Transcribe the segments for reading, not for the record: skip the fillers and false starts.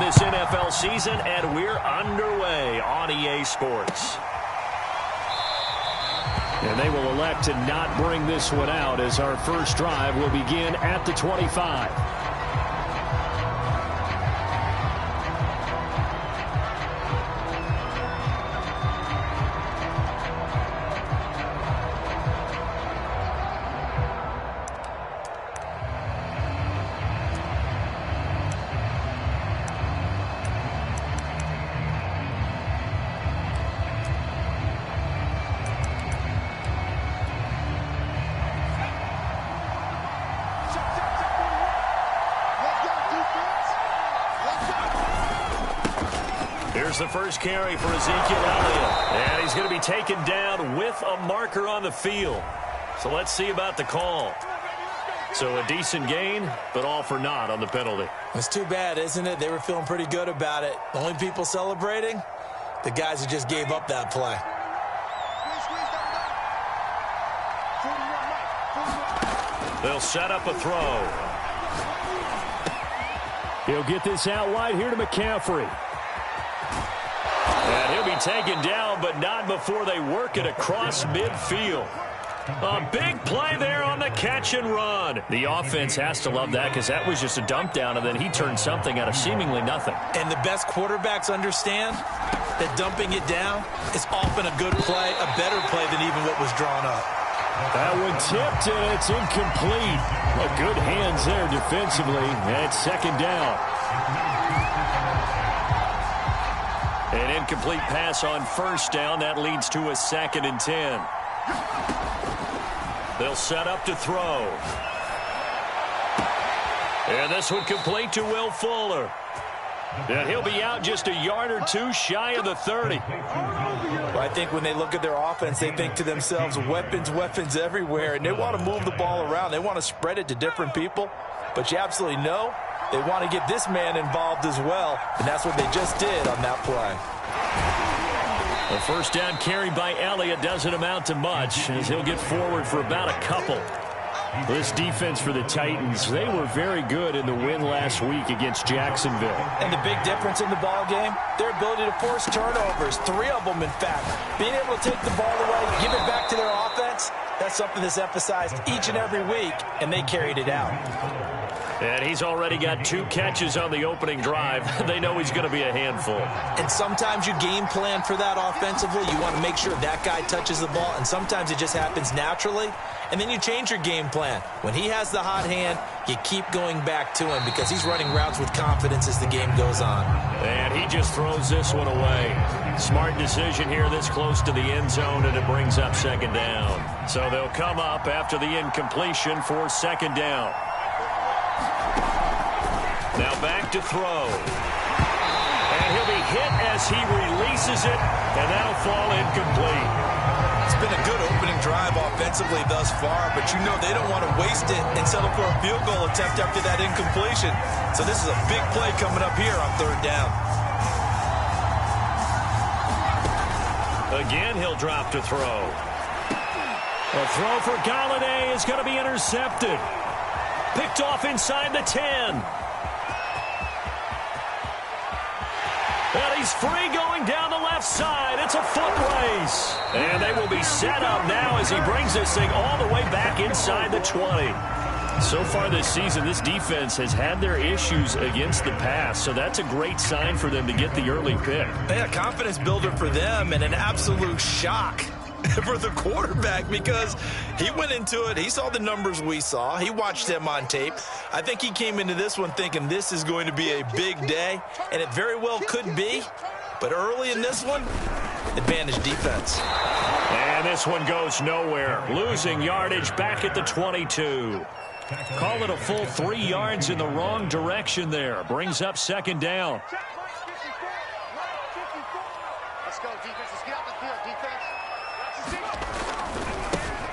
this NFL season, and we're underway on EA Sports. And they will elect to not bring this one out as our first drive will begin at the 25. Here's the first carry for Ezekiel Elliott. And he's going to be taken down with a marker on the field. So let's see about the call. So a decent gain, but all for naught on the penalty. It's too bad, isn't it? They were feeling pretty good about it. The only people celebrating, the guys who just gave up that play. They'll set up a throw. He'll get this out wide here to McCaffrey. And he'll be taken down, but not before they work it across midfield. A big play there on the catch and run. The offense has to love that because that was just a dump down, and then he turned something out of seemingly nothing. And the best quarterbacks understand that dumping it down is often a good play, a better play than even what was drawn up. That one tipped, and it's incomplete. Good hands there defensively, and it's second down. An incomplete pass on first down. That leads to a 2nd and 10. They'll set up to throw. And this one complete to Will Fuller. And he'll be out just a yard or two shy of the 30. Well, I think when they look at their offense, they think to themselves, weapons, weapons everywhere. And they want to move the ball around. They want to spread it to different people. But you absolutely know they want to get this man involved as well. And that's what they just did on that play. The first down carry by Elliott doesn't amount to much as he'll get forward for about a couple. This defense for the Titans, they were very good in the win last week against Jacksonville. And the big difference in the ball game, their ability to force turnovers, 3 of them in fact. Being able to take the ball away, give it back to their offense, that's something that's emphasized each and every week, and they carried it out. And he's already got 2 catches on the opening drive. They know he's going to be a handful. And sometimes you game plan for that offensively. You want to make sure that guy touches the ball, and sometimes it just happens naturally. And then you change your game plan. When he has the hot hand, you keep going back to him because he's running routes with confidence as the game goes on. And he just throws this one away. Smart decision here this close to the end zone, and it brings up 2nd down. So they'll come up after the incompletion for 2nd down. Now back to throw. And he'll be hit as he releases it, and that'll fall incomplete. It's been a good opening drive offensively thus far, but you know they don't want to waste it and settle for a field goal attempt after that incompletion. So this is a big play coming up here on 3rd down. Again, he'll drop to throw. A throw for Galladay is going to be intercepted. Picked off inside the 10. And he's free going down the left side. It's a foot race. And they will be set up now as he brings this thing all the way back inside the 20. So far this season, this defense has had their issues against the pass, so that's a great sign for them to get the early pick. Yeah, confidence builder for them and an absolute shock for the quarterback because he went into it. He saw the numbers we saw. He watched them on tape. I think he came into this one thinking this is going to be a big day, and it very well could be. But early in this one, advantage defense. And this one goes nowhere. Losing yardage back at the 22. Call it a full 3 yards in the wrong direction there. Brings up 2nd down. Let's go, defense. Let's get out the field, defense.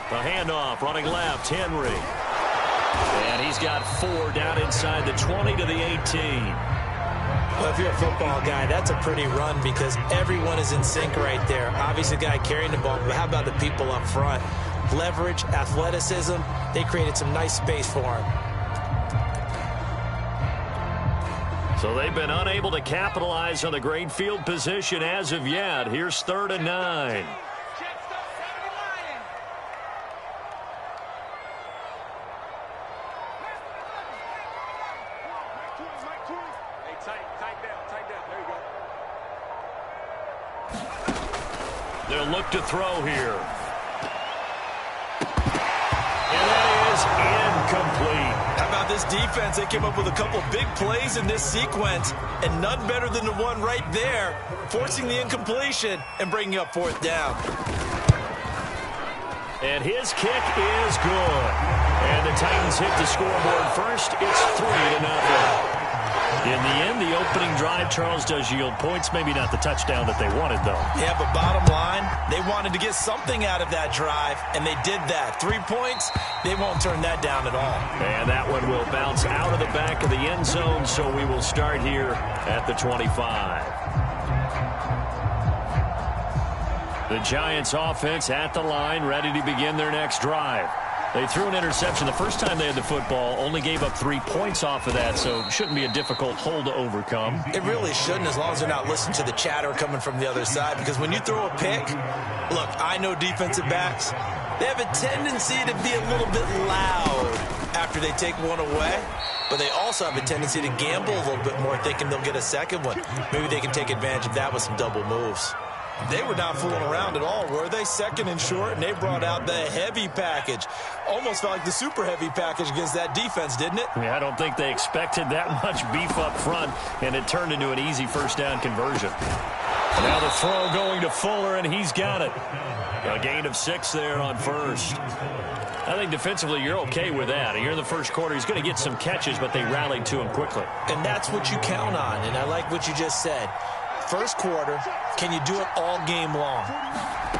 The handoff, running left, Henry. And he's got 4 down inside the 20 to the 18. Well, if you're a football guy, that's a pretty run because everyone is in sync right there. Obviously, the guy carrying the ball, but how about the people up front? Leverage, athleticism, they created some nice space for him. So they've been unable to capitalize on the great field position as of yet. Here's 3rd and 9. They'll look to throw here. And that is incomplete. How about this defense? They came up with a couple big plays in this sequence, and none better than the one right there, forcing the incompletion and bringing up 4th down. And his kick is good. And the Titans hit the scoreboard first. It's 3-0. In the end, the opening drive, Charles, does yield points. Maybe not the touchdown that they wanted, though. Yeah, but bottom line, they wanted to get something out of that drive, and they did that. 3 points, they won't turn that down at all. And that one will bounce out of the back of the end zone, so we will start here at the 25. The Giants offense at the line, ready to begin their next drive. They threw an interception the first time they had the football, only gave up 3 points off of that, so it shouldn't be a difficult hole to overcome. It really shouldn't, as long as they're not listening to the chatter coming from the other side, because when you throw a pick, look, I know defensive backs, they have a tendency to be a little bit loud after they take one away, but they also have a tendency to gamble a little bit more, thinking they'll get a second one. Maybe they can take advantage of that with some double moves. They were not fooling around at all, were they? 2nd and short, and they brought out the heavy package. Almost felt like the super heavy package against that defense, didn't it? Yeah, I don't think they expected that much beef up front, and it turned into an easy 1st down conversion. Now the throw going to Fuller, and he's got it. A gain of 6 there on 1st. I think defensively you're okay with that. You're in the 1st quarter. He's going to get some catches, but they rallied to him quickly. And that's what you count on, and I like what you just said. 1st quarter, can you do it all game long?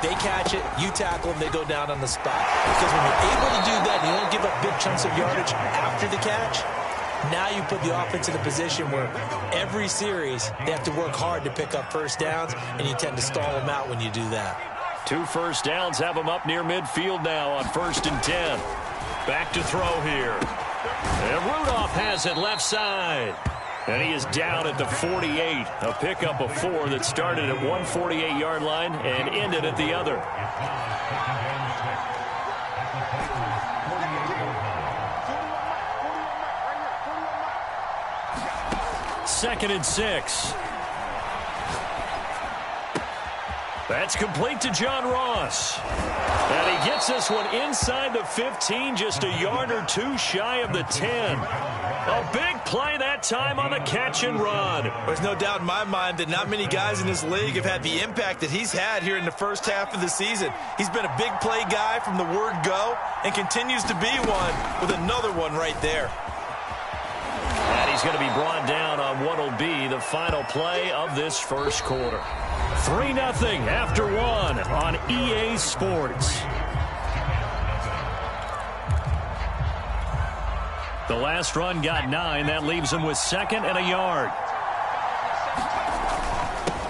They catch it, you tackle them, they go down on the spot. Because when you're able to do that, you don't give up big chunks of yardage after the catch, now you put the offense in a position where every series they have to work hard to pick up 1st downs, and you tend to stall them out when you do that. 2 first downs have them up near midfield now on 1st and 10. Back to throw here. And Rudolph has it left side. And he is down at the 48. A pickup of 4 that started at 148-yard line and ended at the other. Second and 6. That's complete to John Ross. And he gets this one inside the 15, just a yard or 2 shy of the 10. A big play that time on the catch and run. There's no doubt in my mind that not many guys in this league have had the impact that he's had here in the 1st half of the season. He's been a big play guy from the word go and continues to be one with another one right there. And he's going to be brought down on what will be the final play of this 1st quarter. 3-0 after 1 on EA Sports. The last run got 9. That leaves them with 2nd and a yard.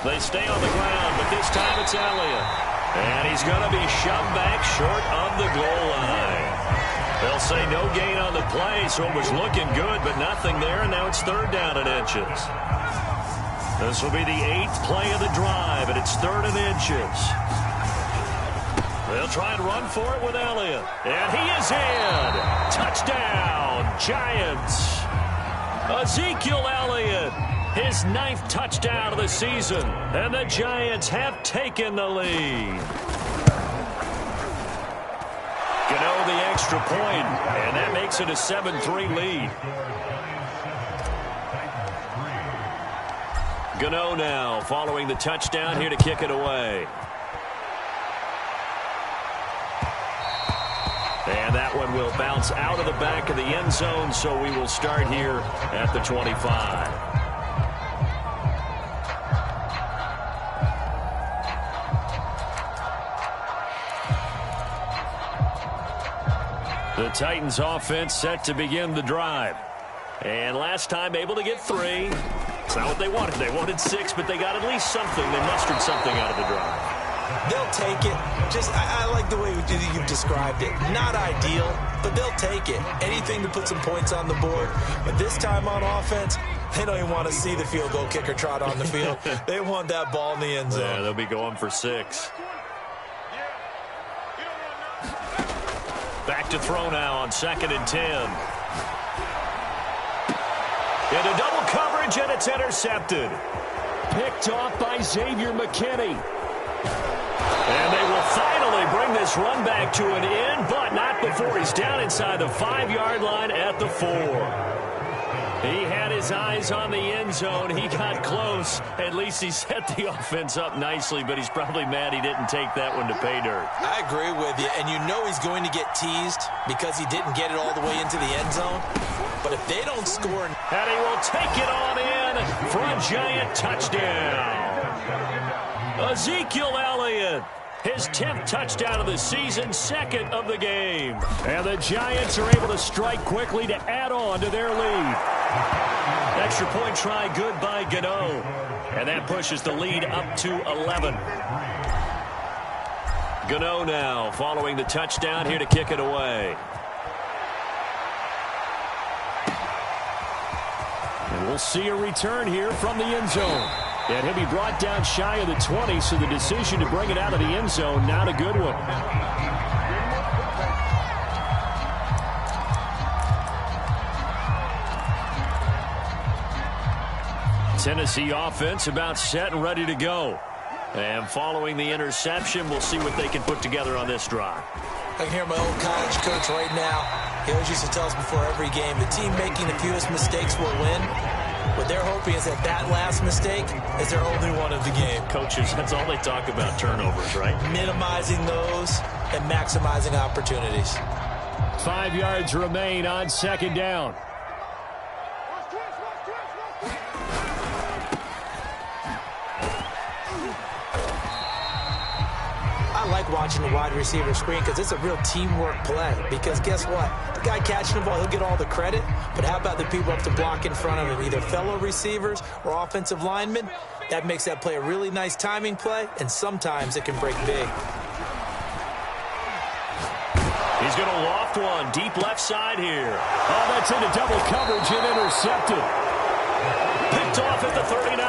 They stay on the ground, but this time it's Elliott. And he's going to be shoved back short of the goal line. They'll say no gain on the play, so it was looking good, but nothing there, and now it's 3rd down and inches. This will be the 8th play of the drive, and it's 3rd and inches. They'll try and run for it with Elliott. And he is in. Touchdown, Giants. Ezekiel Elliott, his 9th touchdown of the season. And the Giants have taken the lead. Gano the extra point, and that makes it a 7-3 lead. Gano now following the touchdown here to kick it away. And that one will bounce out of the back of the end zone, so we will start here at the 25. The Titans offense set to begin the drive. And last time able to get 3. It's not what they wanted. They wanted 6, but they got at least something. They mustered something out of the drive. They'll take it. I like the way you've described it. Not ideal, but they'll take it. Anything to put some points on the board. But this time on offense, they don't even want to see the field goal kicker trot on the field. They want that ball in the end zone. Yeah, they'll be going for 6. Back to throw now on 2nd and 10. Into double coverage, and it's intercepted. Picked off by Xavier McKinney. And they will finally bring this run back to an end, but not before he's down inside the 5-yard line at the 4. He had his eyes on the end zone. He got close. At least he set the offense up nicely, but he's probably mad he didn't take that one to pay dirt. I agree with you, and you know he's going to get teased because he didn't get it all the way into the end zone. But if they don't score... And he will take it on in for a giant touchdown. Ezekiel Elliott, his 10th touchdown of the season, 2nd of the game. And the Giants are able to strike quickly to add on to their lead. Extra point try good by Gano. And that pushes the lead up to 11. Gano now following the touchdown here to kick it away. And we'll see a return here from the end zone. And he'll be brought down shy of the 20, so the decision to bring it out of the end zone, not a good one. Tennessee offense about set and ready to go. And following the interception, we'll see what they can put together on this drive. I can hear my old college coach right now. He always used to tell us before every game, the team making the fewest mistakes will win. What they're hoping is that last mistake is their only one of the game. Coaches, that's all they talk about, turnovers, right? Minimizing those and maximizing opportunities. 5 yards remain on 2nd down. I like watching the wide receiver screen because it's a real teamwork play. Because guess what? The guy catching the ball, he'll get all the credit. But how about the people up to block in front of him? Either fellow receivers or offensive linemen. That makes that play a really nice timing play, and sometimes it can break big. He's going to loft one deep left side here. Oh, that's into double coverage and intercepted. Picked off at the 39.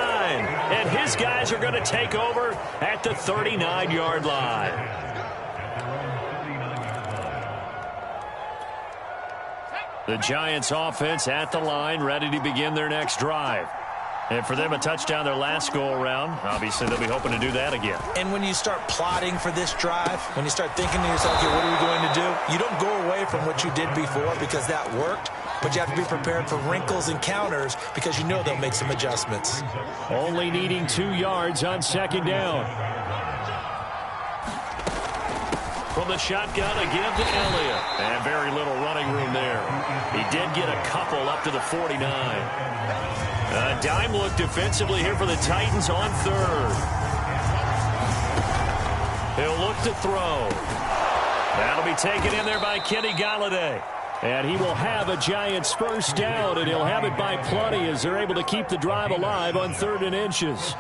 And his guys are going to take over at the 39-yard line. The Giants offense at the line, ready to begin their next drive. And for them, a touchdown their last go-around. Obviously, they'll be hoping to do that again. And when you start plotting for this drive, when you start thinking to yourself, okay, what are we going to do? You don't go away from what you did before because that worked. But you have to be prepared for wrinkles and counters because you know they'll make some adjustments. Only needing 2 yards on 2nd down. From the shotgun again to Elliott. And very little running room there. He did get a couple up to the 49. A dime look defensively here for the Titans on 3rd. He'll look to throw. That'll be taken in there by Kenny Golladay. And he will have a Giants first down, and he'll have it by plenty as they're able to keep the drive alive on 3rd and inches.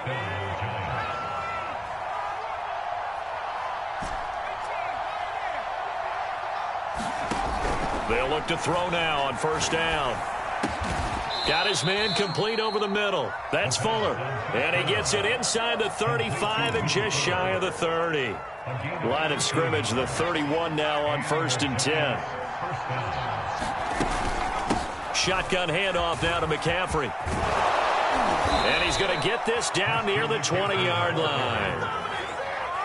They'll look to throw now on 1st down. Got his man complete over the middle. That's Fuller. And he gets it inside the 35 and just shy of the 30. Line of scrimmage, the 31 now on 1st and 10. Shotgun handoff now to McCaffrey. And he's going to get this down near the 20-yard line.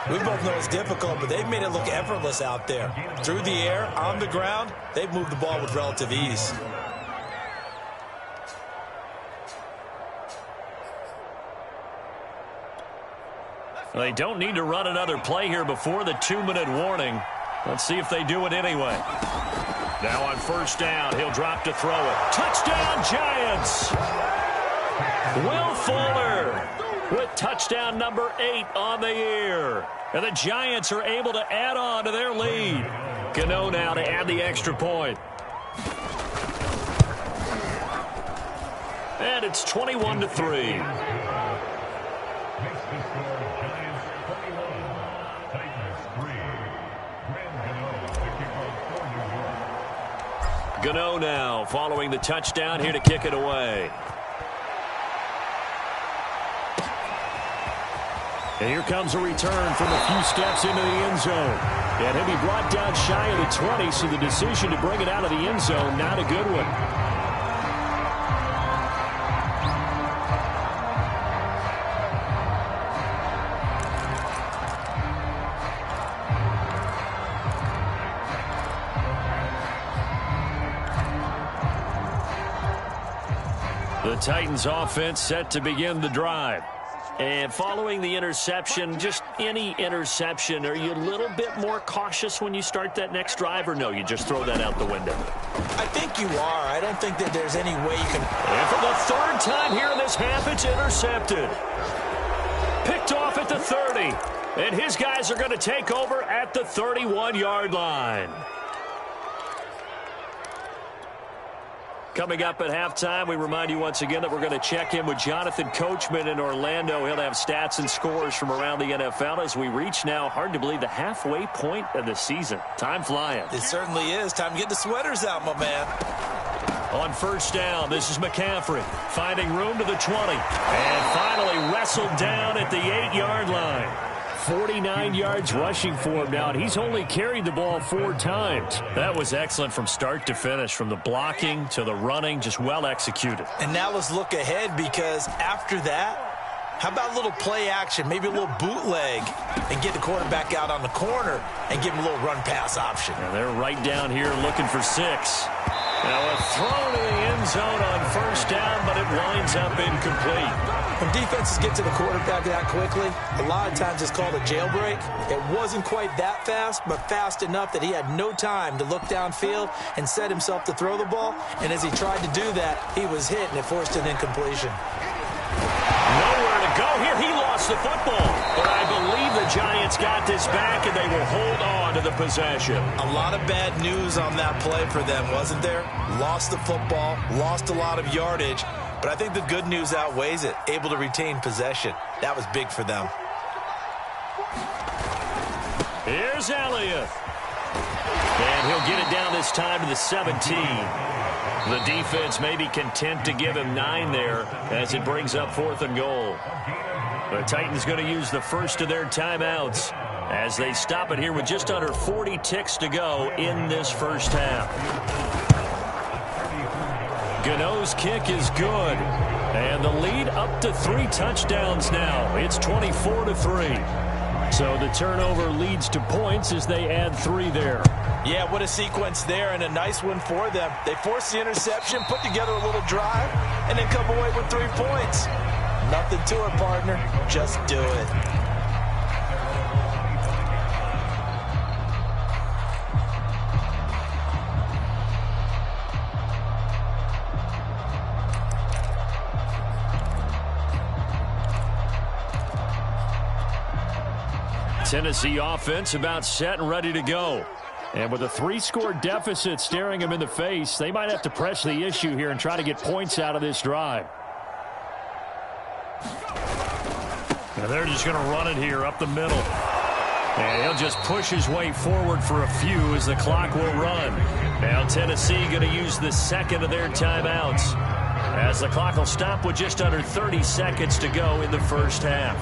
We both know it's difficult, but they've made it look effortless out there. Through the air, on the ground, they've moved the ball with relative ease. They don't need to run another play here before the 2-minute warning. Let's see if they do it anyway. Now on 1st down, he'll drop to throw it. Touchdown, Giants! Will Fuller with touchdown number 8 on the year. And the Giants are able to add on to their lead. Gano now to add the extra point. And it's 21-3. Gano now following the touchdown here to kick it away. And here comes a return from a few steps into the end zone. And he'll be brought down shy of the 20, so the decision to bring it out of the end zone, not a good one. The Titans offense set to begin the drive. And following the interception, just any interception, are you a little bit more cautious when you start that next drive, or no, you just throw that out the window? I think you are. I don't think that there's any way you can. And for the third time here in this half, it's intercepted. Picked off at the 30. And his guys are going to take over at the 31-yard line. Coming up at halftime, we remind you once again that we're going to check in with Jonathan Coachman in Orlando. He'll have stats and scores from around the NFL as we reach now, hard to believe, the halfway point of the season. Time flying. It certainly is. Time to get the sweaters out, my man. On first down, this is McCaffrey finding room to the 20. And finally wrestled down at the 8-yard line. 49 yards rushing for him now, and he's only carried the ball 4 times. That was excellent from start to finish, from the blocking to the running, just well executed. And now let's look ahead, because after that, how about a little play action, maybe a little bootleg, and get the quarterback out on the corner and give him a little run-pass option. And they're right down here looking for 6. Now a throw to the end zone on first down, but it winds up incomplete. When defenses get to the quarterback that quickly, a lot of times it's called a jailbreak. It wasn't quite that fast, but fast enough that he had no time to look downfield and set himself to throw the ball. And as he tried to do that, he was hit, and it forced an incompletion. Nowhere to go here. He lost the football. But I believe the Giants got this back, and they will hold on to the possession. A lot of bad news on that play for them, wasn't there? Lost the football, lost a lot of yardage. But I think the good news outweighs it. Able to retain possession. That was big for them. Here's Elliott. And he'll get it down this time to the 17. The defense may be content to give him 9 there as it brings up 4th and goal. The Titans going to use the first of their timeouts as they stop it here with just under 40 ticks to go in this first half. Gano's kick is good, and the lead up to 3 touchdowns now. It's 24-3. So the turnover leads to points as they add 3 there. Yeah, what a sequence there, and a nice one for them. They forced the interception, put together a little drive, and then come away with 3 points. Nothing to it, partner. Just do it. Tennessee offense about set and ready to go. And with a 3-score deficit staring them in the face, they might have to press the issue here and try to get points out of this drive. And they're just going to run it here up the middle. And he'll just push his way forward for a few as the clock will run. Now Tennessee going to use the second of their timeouts as the clock will stop with just under 30 seconds to go in the first half.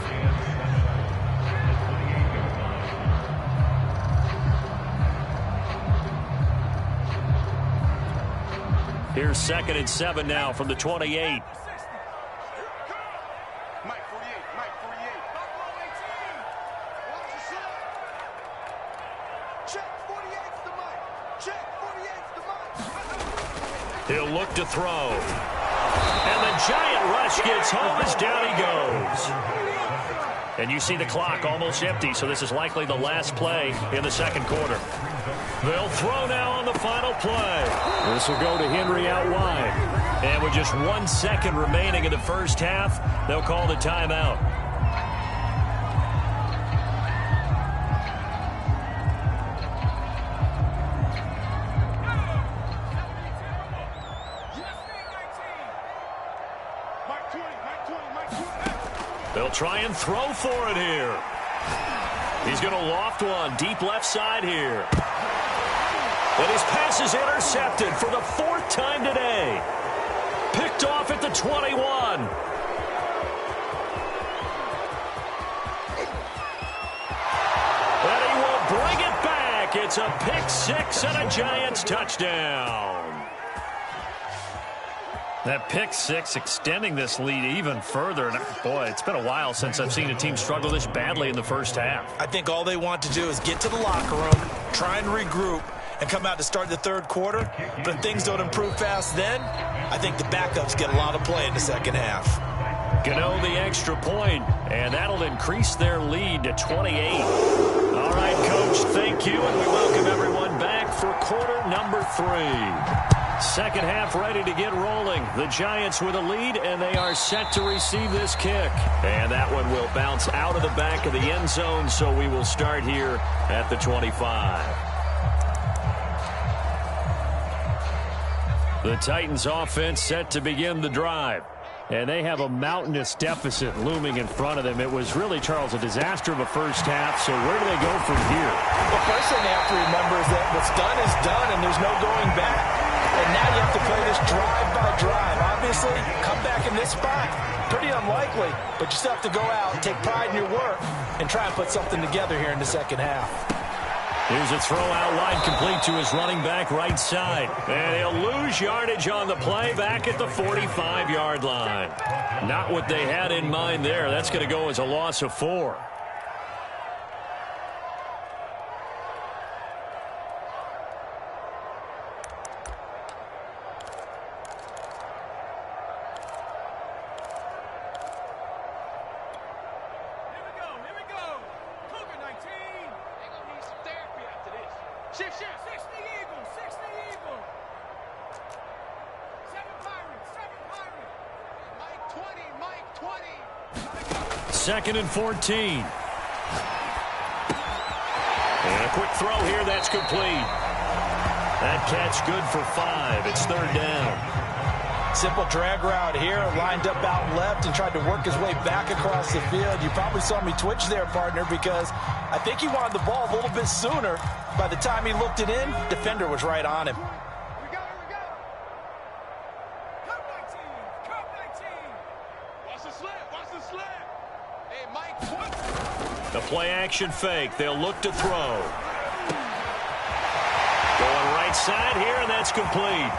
Here's 2nd and 7 now from the 28. He'll look to throw. And the giant rush gets home as down he goes. And you see the clock almost empty, so this is likely the last play in the second quarter. They'll throw now on the final play. This will go to Henry out wide. And with just 1 second remaining in the first half, they'll call the timeout. They'll try and throw for it here. He's going to loft one deep left side here. And his pass is intercepted for the 4th time today. Picked off at the 21. And he will bring it back. It's a pick six and a Giants touchdown. That pick six extending this lead even further. And boy, it's been a while since I've seen a team struggle this badly in the first half. I think all they want to do is get to the locker room, try and regroup, and come out to start the third quarter. But if things don't improve fast then, I think the backups get a lot of play in the second half. Gano the extra point, and that'll increase their lead to 28. All right, Coach, thank you, and we welcome everyone back for quarter number 3. Second half ready to get rolling. The Giants with a lead, and they are set to receive this kick. And that one will bounce out of the back of the end zone, so we will start here at the 25. The Titans offense set to begin the drive. And they have a mountainous deficit looming in front of them. It was really, Charles, a disaster of a first half. So where do they go from here? The first thing they have to remember is that what's done is done, and there's no going back. And now you have to play this drive by drive. Obviously, come back in this spot, pretty unlikely. But you still have to go out and take pride in your work and try and put something together here in the second half. Here's a throw out wide complete to his running back right side. And he'll lose yardage on the play back at the 45-yard line. Not what they had in mind there. That's going to go as a loss of 4. Second and 14. And a quick throw here, that's complete. That catch good for 5. It's third down. Simple drag route here, lined up out left and tried to work his way back across the field. You probably saw me twitch there, partner, because I think he wanted the ball a little bit sooner. By the time he looked it in, defender was right on him. The play-action fake. They'll look to throw. Going right side here, and that's complete.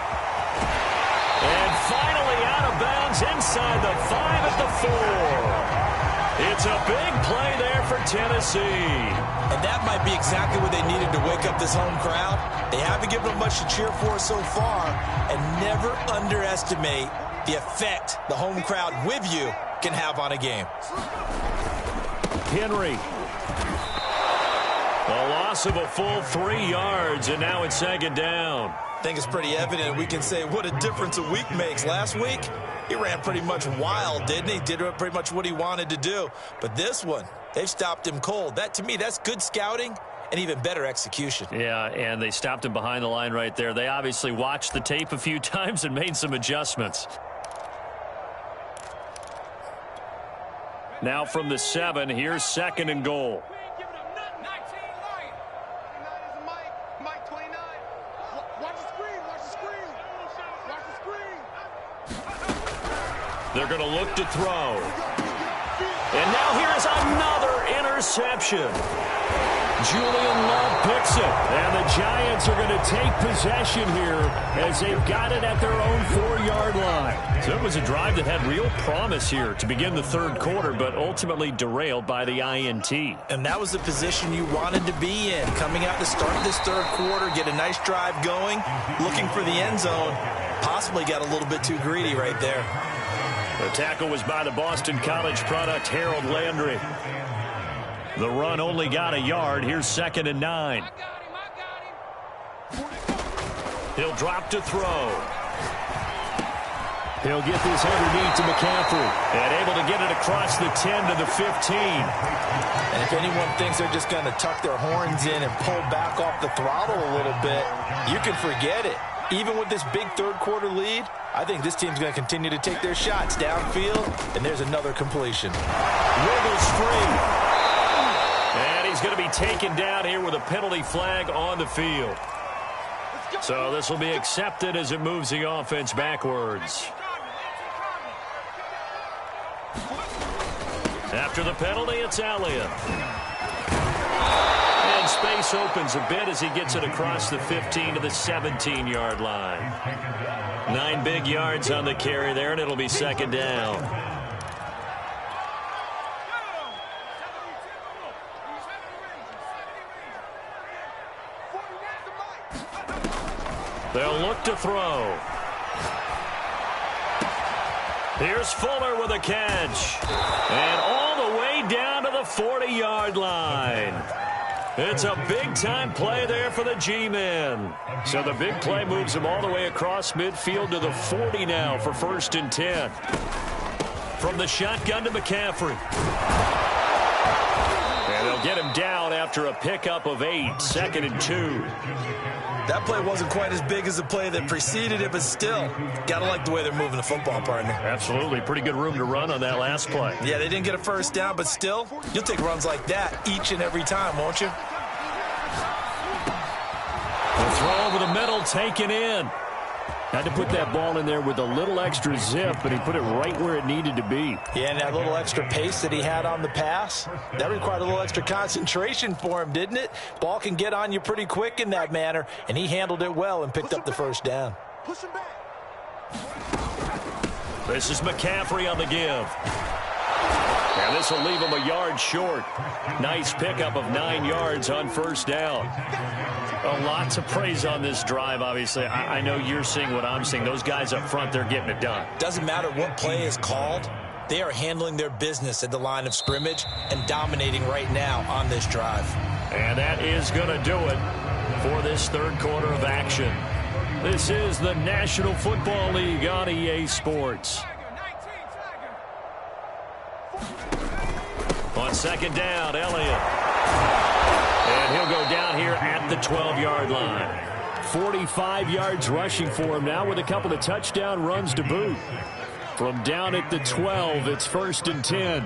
And finally out of bounds inside the 5 at the 4. It's a big play there for Tennessee. And that might be exactly what they needed to wake up this home crowd. They haven't given them much to cheer for so far. And never underestimate the effect the home crowd with you can have on a game. Henry. A loss of a full 3 yards, and now it's second down. I think it's pretty evident. We can say what a difference a week makes. Last week, he ran pretty much wild, didn't he? Did pretty much what he wanted to do. But this one, they've stopped him cold. That, to me, that's good scouting and even better execution. Yeah, and they stopped him behind the line right there. They obviously watched the tape a few times and made some adjustments. Now from the 7, here's second and goal. They're going to look to throw. And now here's another interception. Julian Love picks it. And the Giants are going to take possession here as they've got it at their own 4-yard line. So it was a drive that had real promise here to begin the third quarter, but ultimately derailed by the INT. And that was the position you wanted to be in. Coming out to start this third quarter, get a nice drive going, looking for the end zone. Possibly got a little bit too greedy right there. The tackle was by the Boston College product, Harold Landry. The run only got a yard. Here's second and 9. He'll drop to throw. He'll get this underneath to McCaffrey. And able to get it across the 10 to the 15. And if anyone thinks they're just going to tuck their horns in and pull back off the throttle a little bit, you can forget it. Even with this big third quarter lead, I think this team's going to continue to take their shots downfield, and there's another completion. Wiggles free. And he's going to be taken down here with a penalty flag on the field. So this will be accepted as it moves the offense backwards. After the penalty, it's Elliott. And space opens a bit as he gets it across the 15 to the 17-yard line. 9 big yards on the carry there, and it'll be second down. They'll look to throw. Here's Fuller with a catch. And all the way down to the 40-yard line. It's a big-time play there for the G-men. So the big play moves him all the way across midfield to the 40 now for 1st and 10. From the shotgun to McCaffrey. And they'll get him down after a pickup of 8, 2nd and 2. That play wasn't quite as big as the play that preceded it, but still, got to like the way they're moving the football, partner. Absolutely. Pretty good room to run on that last play. Yeah, they didn't get a first down, but still, you'll take runs like that each and every time, won't you? The throw over the middle, taken in. Had to put that ball in there with a little extra zip, but he put it right where it needed to be. Yeah, and that little extra pace that he had on the pass, that required a little extra concentration for him, didn't it? Ball can get on you pretty quick in that manner, and he handled it well and picked up the first down. Push him back. This is McCaffrey on the give. And this will leave him a yard short. Nice pickup of 9 yards on first down. Lots of praise on this drive, obviously. I know you're seeing what I'm seeing. Those guys up front, they're getting it done. Doesn't matter what play is called. They are handling their business at the line of scrimmage and dominating right now on this drive. And that is going to do it for this third quarter of action. This is the National Football League on EA Sports. On second down, Elliott. And he'll go down here at the 12-yard line. 45 yards rushing for him now with a couple of touchdown runs to boot. From down at the 12, it's 1st and 10.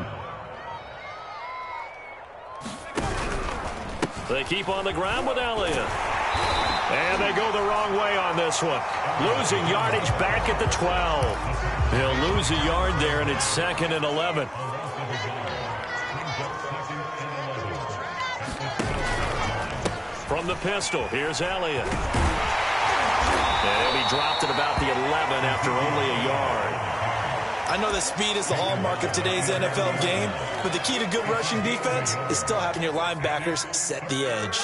They keep on the ground with Elliott. And they go the wrong way on this one. Losing yardage back at the 12. He'll lose a yard there, and it's 2nd and 11. From the pistol, here's Elliott. And he'll be dropped at about the 11 after only a yard. I know that speed is the hallmark of today's NFL game, but the key to good rushing defense is still having your linebackers set the edge.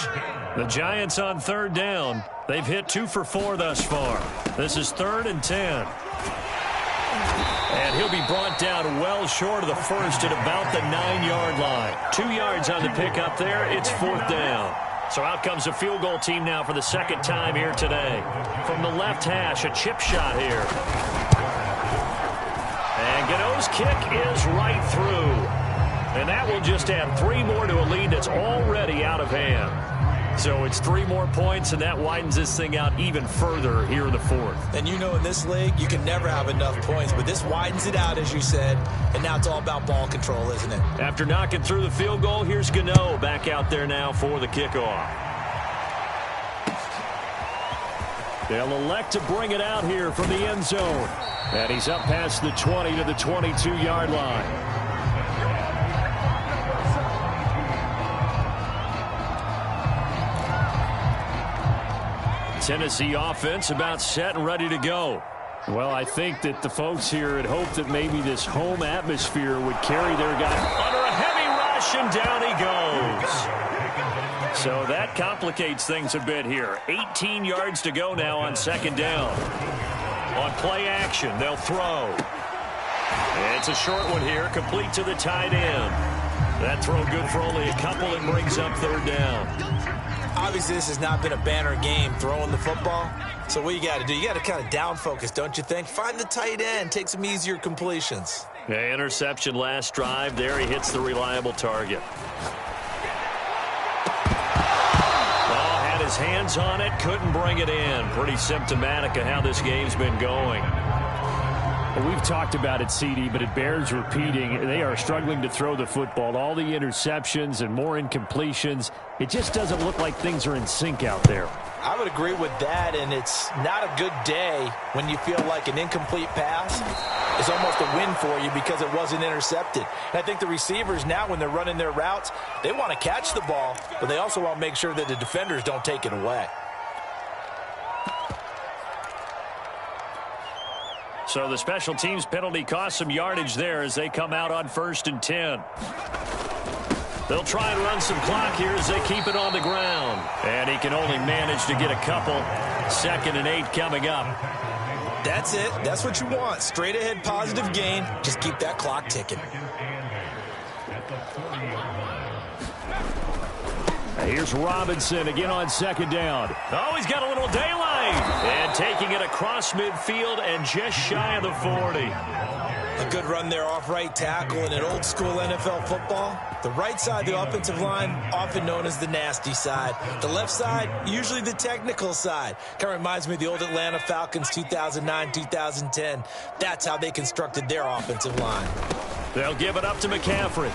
The Giants on third down. They've hit 2 for 4 thus far. This is 3rd and 10. And he'll be brought down well short of the first at about the 9-yard line. 2 yards on the pickup there. It's 4th down. So out comes a field goal team now for the second time here today. From the left hash, a chip shot here. And Gano's kick is right through. And that will just add 3 more to a lead that's already out of hand. So it's 3 more points, and that widens this thing out even further here in the 4th. And you know in this league, you can never have enough points, but this widens it out, as you said, and now it's all about ball control, isn't it? After knocking through the field goal, here's Gano back out there now for the kickoff. They'll elect to bring it out here from the end zone. And he's up past the 20 to the 22-yard line. Tennessee offense about set and ready to go. Well, I think that the folks here had hoped that maybe this home atmosphere would carry their guy under a heavy rush, and down he goes. So that complicates things a bit here. 18 yards to go now on second down. On play action, they'll throw. It's a short one here, complete to the tight end. That throw good for only a couple and brings up third down. Obviously, this has not been a banner game throwing the football. So what you got to do, you got to kind of down focus, don't you think? Find the tight end, take some easier completions. Yeah, interception last drive. There he hits the reliable target. Oh, had his hands on it, couldn't bring it in. Pretty symptomatic of how this game's been going. Well, we've talked about it, CD, but it bears repeating. They are struggling to throw the football. All the interceptions and more incompletions. It just doesn't look like things are in sync out there. I would agree with that, and it's not a good day when you feel like an incomplete pass is almost a win for you because it wasn't intercepted. And I think the receivers now, when they're running their routes, they want to catch the ball, but they also want to make sure that the defenders don't take it away. So the special teams penalty cost some yardage there as they come out on 1st and 10. They'll try and run some clock here as they keep it on the ground. And he can only manage to get a couple. 2nd and 8 coming up. That's it. That's what you want. Straight ahead positive gain. Just keep that clock ticking. Here's Robinson again on 2nd down. Oh, he's got a little daylight. And taking it across midfield and just shy of the 40. A good run there off right tackle in an old school NFL football. The right side, the offensive line, often known as the nasty side. The left side, usually the technical side. Kind of reminds me of the old Atlanta Falcons 2009, 2010. That's how they constructed their offensive line. They'll give it up to McCaffrey.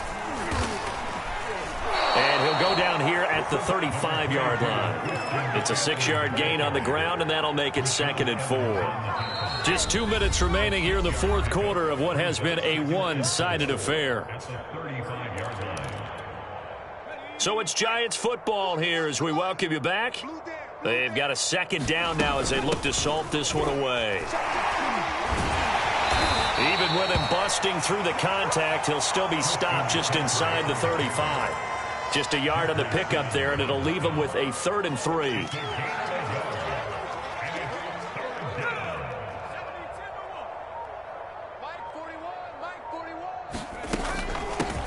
And he'll go down here at the 35-yard line. It's a 6-yard gain on the ground, and that'll make it 2nd and 4. Just 2 minutes remaining here in the 4th quarter of what has been a one-sided affair. So it's Giants football here as we welcome you back. They've got a 2nd down now as they look to salt this one away. Even with him busting through the contact, he'll still be stopped just inside the 35. Just a yard on the pickup there, and it'll leave him with a 3rd and 3.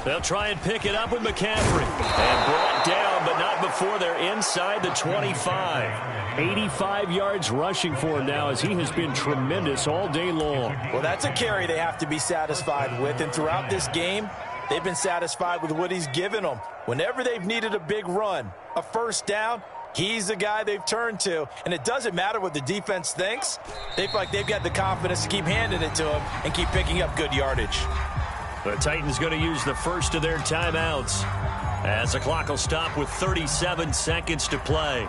They'll try and pick it up with McCaffrey. And brought down, but not before they're inside the 25. 85 yards rushing for him now as he has been tremendous all day long. Well, that's a carry they have to be satisfied with. And throughout this game, they've been satisfied with what he's given them. Whenever they've needed a big run, a 1st down, he's the guy they've turned to. And it doesn't matter what the defense thinks. They feel like they've got the confidence to keep handing it to him and keep picking up good yardage. The Titans going to use the first of their timeouts as the clock will stop with 37 seconds to play.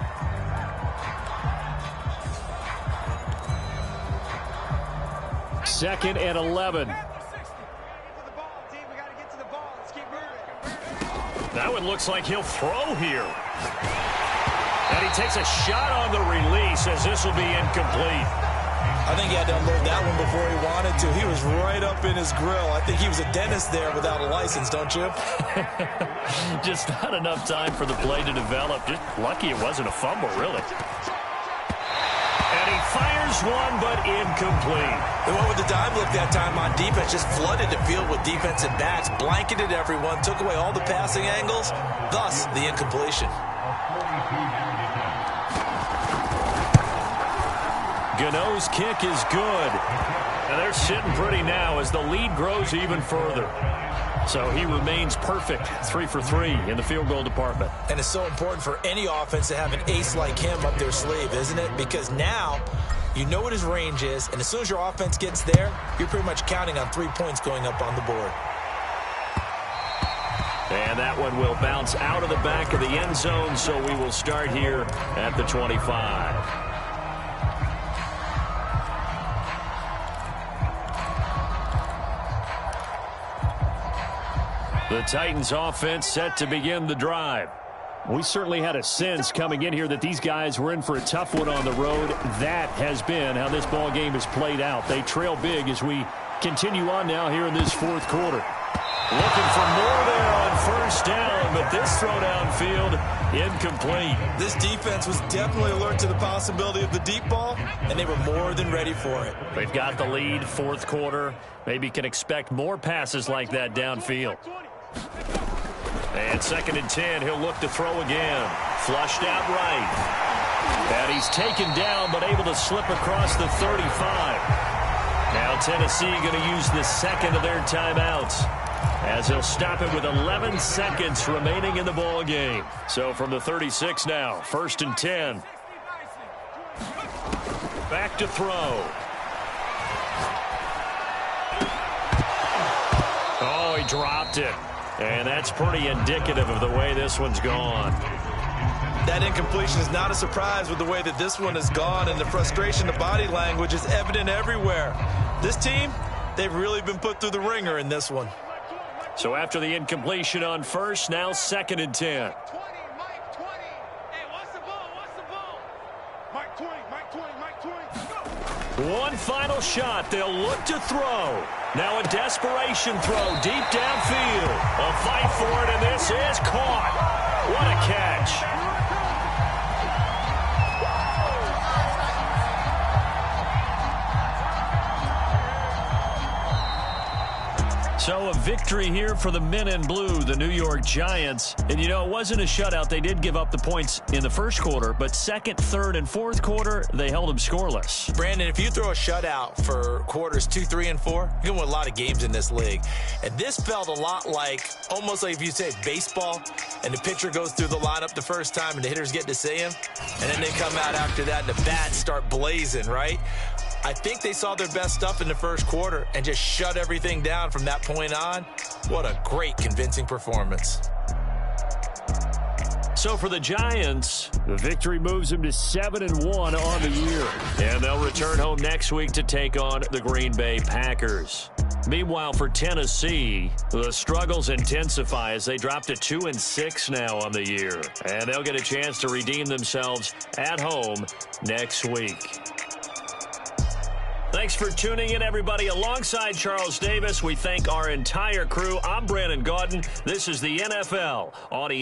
Second and 11. That one looks like he'll throw here. And he takes a shot on the release as this will be incomplete. I think he had to unload that one before he wanted to. He was right up in his grill. I think he was a dentist there without a license, don't you? Just not enough time for the play to develop. Just lucky it wasn't a fumble, really. And he fires one, but incomplete. The one with the dime look that time on defense just flooded the field with defensive backs, blanketed everyone, took away all the passing angles, thus the incompletion. Gano's kick is good. And they're sitting pretty now as the lead grows even further. So he remains perfect, 3 for 3 in the field goal department. And it's so important for any offense to have an ace like him up their sleeve, isn't it? Because now you know what his range is, and as soon as your offense gets there, you're pretty much counting on 3 points going up on the board. And that one will bounce out of the back of the end zone, so we will start here at the 25. The Titans offense set to begin the drive. We certainly had a sense coming in here that these guys were in for a tough one on the road. That has been how this ball game has played out. They trail big as we continue on now here in this 4th quarter. Looking for more there on 1st down, but this throw downfield incomplete. This defense was definitely alert to the possibility of the deep ball, and they were more than ready for it. They've got the lead, 4th quarter. Maybe can expect more passes like that downfield. And 2nd and 10, he'll look to throw again. Flushed out right. And he's taken down, but able to slip across the 35. Now Tennessee going to use the 2nd of their timeouts, as he'll stop it with 11 seconds remaining in the ball game. So from the 36 now, 1st and 10. Back to throw. he dropped it. And that's pretty indicative of the way this one's gone. That incompletion is not a surprise with the way that this one has gone, and the frustration, the body language is evident everywhere. This team, they've really been put through the ringer in this one. So after the incompletion on first, now 2nd and 10. One final shot. They'll look to throw. Now a desperation throw deep downfield. A fight for it, and this is caught. What a catch. So a victory here for the men in blue, the New York Giants. And, you know, it wasn't a shutout. They did give up the points in the first quarter, but second, third, and fourth quarter, they held them scoreless. Brandon, if you throw a shutout for quarters 2, 3, and 4, you're going to win a lot of games in this league. And this felt a lot like, almost like if you say baseball, and the pitcher goes through the lineup the first time and the hitters get to see him, and then they come out after that and the bats start blazing, right? I think they saw their best stuff in the first quarter and just shut everything down from that point on. What a great, convincing performance. So for the Giants, the victory moves them to 7-1 on the year. And they'll return home next week to take on the Green Bay Packers. Meanwhile, for Tennessee, the struggles intensify as they drop to 2-6 now on the year. And they'll get a chance to redeem themselves at home next week. Thanks for tuning in, everybody. Alongside Charles Davis, we thank our entire crew. I'm Brandon Gaudin. This is the NFL on EA.